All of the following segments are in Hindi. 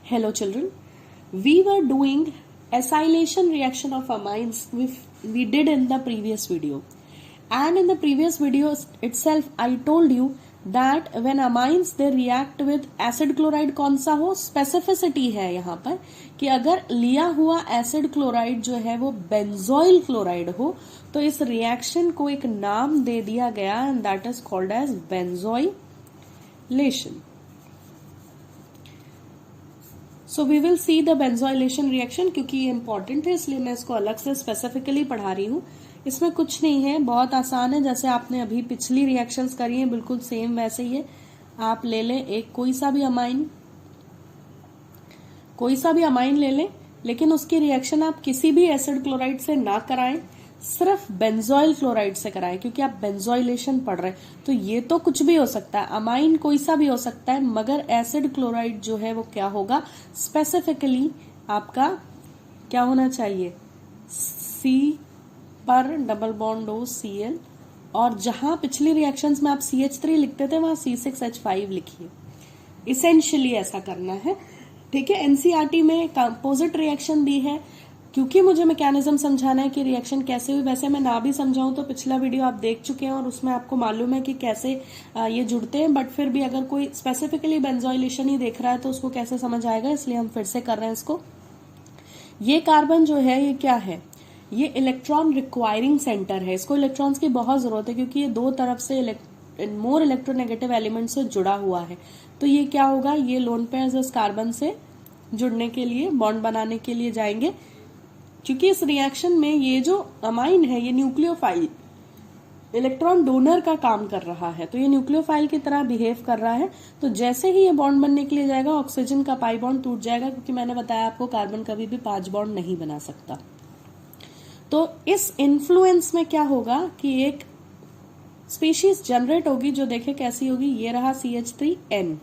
Hello children, we were doing acylation reaction of amines we did in the previous video, and in the previous video itself I told you that when amines they react with acid chloride कौन सा हो, specificity है यहाँ पर कि अगर लिया हुआ acid chloride जो है वो benzoyl chloride हो तो इस reaction को एक नाम दे दिया गया and that is called as benzoylation. So we will see the benzoylation reaction, क्योंकि ये इंपॉर्टेंट है इसलिए मैं इसको अलग से स्पेसिफिकली पढ़ा रही हूँ. इसमें कुछ नहीं है, बहुत आसान है. जैसे आपने अभी पिछली रिएक्शंस करी हैं बिल्कुल सेम वैसे ही है. आप ले लें एक कोई सा भी अमाइन ले लें, लेकिन उसकी रिएक्शन आप किसी भी एसिड क्लोराइड से ना कराएं, सिर्फ बेंजोइल क्लोराइड से कराएं, क्योंकि आप बेंजोइलेशन पढ़ रहे हैं. तो ये तो कुछ भी हो सकता है, अमाइन कोई सा भी हो सकता है, मगर एसिड क्लोराइड जो है वो क्या होगा, स्पेसिफिकली आपका क्या होना चाहिए, C पर डबल बॉन्ड O Cl, और जहां पिछली रिएक्शंस में आप CH3 लिखते थे वहां C6H5 लिखिए. इसेंशियली ऐसा करना है, ठीक है. एनसीईआरटी में कंपोजिट रिएक्शन दी है, क्योंकि मुझे मैकेनिज्म समझाना है कि रिएक्शन कैसे हुई. वैसे मैं ना भी समझाऊं तो पिछला वीडियो आप देख चुके हैं और उसमें आपको मालूम है कि कैसे ये जुड़ते हैं, बट फिर भी अगर कोई स्पेसिफिकली बेंजोइलेशन ही देख रहा है तो उसको कैसे समझ आएगा, इसलिए हम फिर से कर रहे हैं इसको. ये कार्बन जो है ये क्या है, ये इलेक्ट्रॉन रिक्वायरिंग सेंटर है. इसको इलेक्ट्रॉन्स की बहुत जरूरत है क्योंकि ये दो तरफ से मोर इलेक्ट्रोनेगेटिव एलिमेंट से जुड़ा हुआ है. तो ये क्या होगा, ये लोन पेयर्स इस कार्बन से जुड़ने के लिए, बॉन्ड बनाने के लिए जाएंगे. क्योंकि इस रिएक्शन में ये जो अमाइन है ये न्यूक्लियोफाइल इलेक्ट्रॉन डोनर का काम कर रहा है, तो ये न्यूक्लियोफाइल की तरह बिहेव कर रहा है. तो जैसे ही ये बॉन्ड बनने के लिए जाएगा ऑक्सीजन का पाई बॉन्ड टूट जाएगा, क्योंकि मैंने बताया आपको कार्बन कभी भी 5 बॉन्ड नहीं बना सकता. तो इस इन्फ्लुएंस में क्या होगा कि एक स्पीशीज जनरेट होगी जो देखे कैसी होगी. ये रहा CH3N,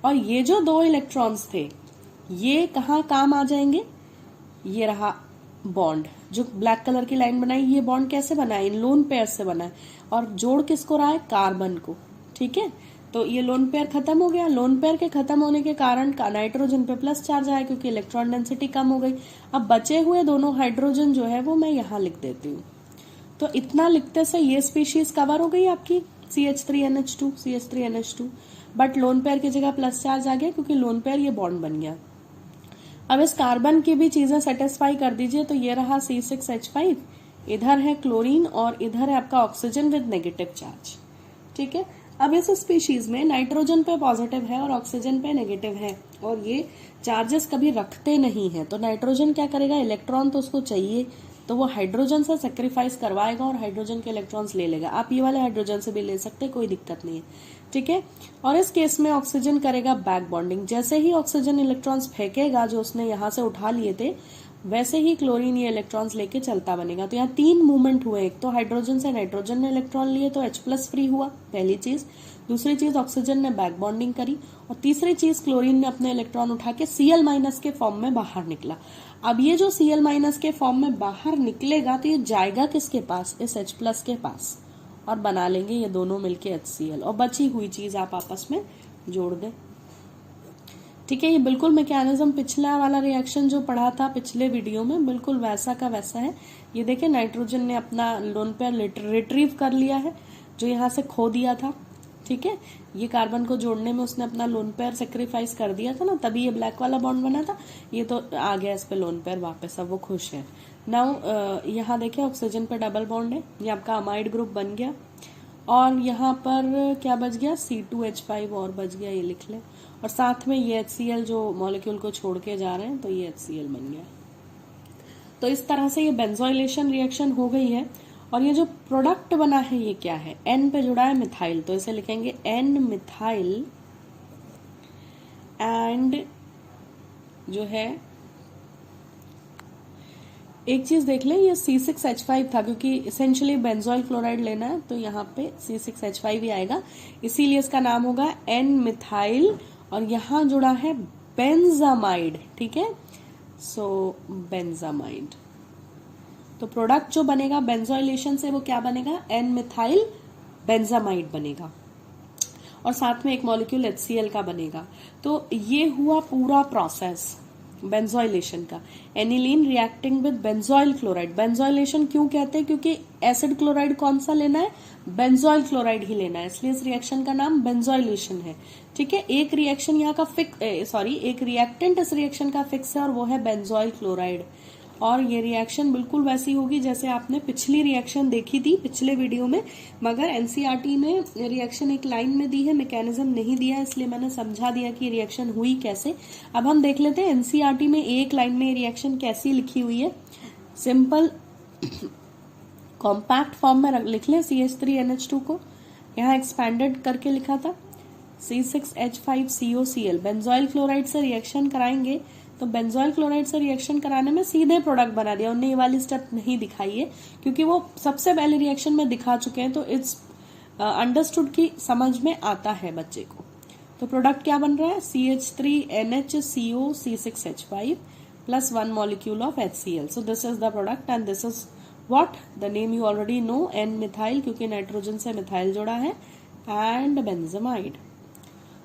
और ये जो दो इलेक्ट्रॉन्स थे ये कहाँ काम आ जाएंगे, ये रहा बॉन्ड जो ब्लैक कलर की लाइन बनाई. ये बॉन्ड कैसे बना है, इन लोन पेयर से बना है, और जोड़ किसको रहा है, कार्बन को. ठीक है, तो ये लोन पेयर खत्म हो गया. लोन पेयर के खत्म होने के कारण नाइट्रोजन पे प्लस चार्ज आया क्योंकि इलेक्ट्रॉन डेंसिटी कम हो गई. अब बचे हुए दोनों हाइड्रोजन जो है वो मैं यहाँ लिख देती हूँ. तो इतना लिखते से ये स्पीशीज कवर हो गई आपकी CH3NH2, बट लोन पेयर की जगह प्लस चार्ज आ गया क्योंकि लोन पेयर ये बॉन्ड बन गया. अब इस कार्बन की भी चीजें सेटिस्फाई कर दीजिए. तो ये रहा C6H5, इधर है क्लोरीन और इधर है आपका ऑक्सीजन विद नेगेटिव चार्ज. ठीक है, अब इस स्पीशीज में नाइट्रोजन पे पॉजिटिव है और ऑक्सीजन पे नेगेटिव है, और ये चार्जेस कभी रखते नहीं है. तो नाइट्रोजन क्या करेगा, इलेक्ट्रॉन तो उसको चाहिए, तो वो हाइड्रोजन से सेक्रीफाइस करवाएगा और हाइड्रोजन के इलेक्ट्रॉन्स ले लेगा. आप ये वाले हाइड्रोजन से भी ले सकते, कोई दिक्कत नहीं है. ठीक है, और इस केस में ऑक्सीजन करेगा बैक बॉन्डिंग. जैसे ही ऑक्सीजन इलेक्ट्रॉन्स फेंकेगा जो उसने यहाँ से उठा लिए थे, वैसे ही क्लोरीन ये इलेक्ट्रॉन्स लेके चलता बनेगा. तो यहाँ 3 मूवमेंट हुए. एक तो हाइड्रोजन से नाइट्रोजन ने इलेक्ट्रॉन लिए तो H+ फ्री हुआ, पहली चीज. दूसरी चीज ऑक्सीजन ने बैक बॉन्डिंग करी, और तीसरी चीज क्लोरीन ने अपने इलेक्ट्रॉन उठा के Cl- के फॉर्म में बाहर निकला. अब ये जो Cl- के फॉर्म में बाहर निकलेगा तो ये जाएगा किसके पास, इस H+ के पास, और बना लेंगे ये दोनों मिलके HCl, और बची हुई चीज आप आपस में जोड़ दें. ठीक है, ये बिल्कुल मैकेनिज्म पिछला वाला रिएक्शन जो पढ़ा था पिछले वीडियो में बिल्कुल वैसा का वैसा है. ये देखिए नाइट्रोजन ने अपना लोन पेयर रिट्रीव कर लिया है जो यहाँ से खो दिया था. ठीक है, ये कार्बन को जोड़ने में उसने अपना लोन पेयर सेक्रीफाइस कर दिया था ना, तभी ये ब्लैक वाला बॉन्ड बना था. ये तो आ गया इस पे लोन पेयर वापस, अब वो खुश है. नाउ यहाँ देखिए ऑक्सीजन पे डबल बॉन्ड है, ये आपका अमाइड ग्रुप बन गया, और यहाँ पर क्या बच गया, C2H5 और बच गया, ये लिख ले. और साथ में ये HCl जो मॉलिक्यूल को छोड़ के जा रहे हैं, तो ये HCl बन गया. तो इस तरह से ये बेंजोइलेशन रिएक्शन हो गई है. और ये जो प्रोडक्ट बना है ये क्या है, N पे जुड़ा है मिथाइल, तो इसे लिखेंगे N मिथाइल एंड जो है एक चीज देख लें, ये C6H5 था क्योंकि इसेंशियली बेंजोइल क्लोराइड लेना है तो यहाँ पे C6H5 ही आएगा, इसीलिए इसका नाम होगा N मिथाइल, और यहाँ जुड़ा है बेंजामाइड. ठीक है, सो बेंजामाइड. तो प्रोडक्ट जो बनेगा बेंजोइलेशन से वो क्या बनेगा, N मिथाइल बेंजामाइड बनेगा. और साथ में एक मॉलिक्यूल HCl का बनेगा। तो ये हुआ पूरा प्रोसेस बेंजोइलेशन का। Aniline reacting with benzoyl chloride. Benzoylation क्यों कहते हैं? क्योंकि एसिड क्लोराइड कौन सा लेना है? बेंजोइल क्लोराइड ही लेना है, इसलिए इस रिएक्शन का नाम बेंजोइलेशन है। ठीक है, एक रिएक्शन यहाँ का एक रिएक्टेंट इस रिएक्शन का फिक्स है और वो है बेंजोइल क्लोराइड। और ये रिएक्शन बिल्कुल वैसी होगी जैसे आपने पिछली रिएक्शन देखी थी पिछले वीडियो में, मगर एनसीईआरटी ने रिएक्शन एक लाइन में दी है, मैकेनिज्म नहीं दिया, इसलिए मैंने समझा दिया कि रिएक्शन हुई कैसे। अब हम देख लेते हैं एनसीईआरटी में एक लाइन में रिएक्शन कैसी लिखी हुई है। सिंपल कॉम्पैक्ट फॉर्म में लिख लें CH3NH2 को, यहाँ एक्सपैंडेड करके लिखा था C6H5COCl। बेंजोइल क्लोराइड से रिएक्शन कराएंगे तो बेंजोइल क्लोराइड से रिएक्शन कराने में सीधे प्रोडक्ट बना दिया, उन्हें ये वाली स्टेप नहीं दिखाई है क्योंकि वो सबसे पहले रिएक्शन में दिखा चुके हैं, तो इट्स अंडरस्टूड की समझ में आता है बच्चे को। तो प्रोडक्ट क्या बन रहा है? CH3NHCO C6H5 plus 1 molecule of HCl. So this is the product and this is what the name you already know, N-methyl, क्योंकि नाइट्रोजन से मिथाइल जोड़ा है, and benzamide.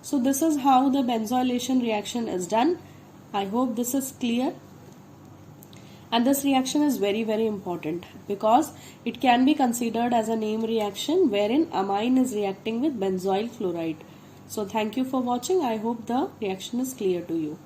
So this is how the benzylation reaction is done. I hope this is clear. And this reaction is very, very important because it can be considered as a name reaction wherein amine is reacting with benzoyl chloride. So thank you for watching. I hope the reaction is clear to you.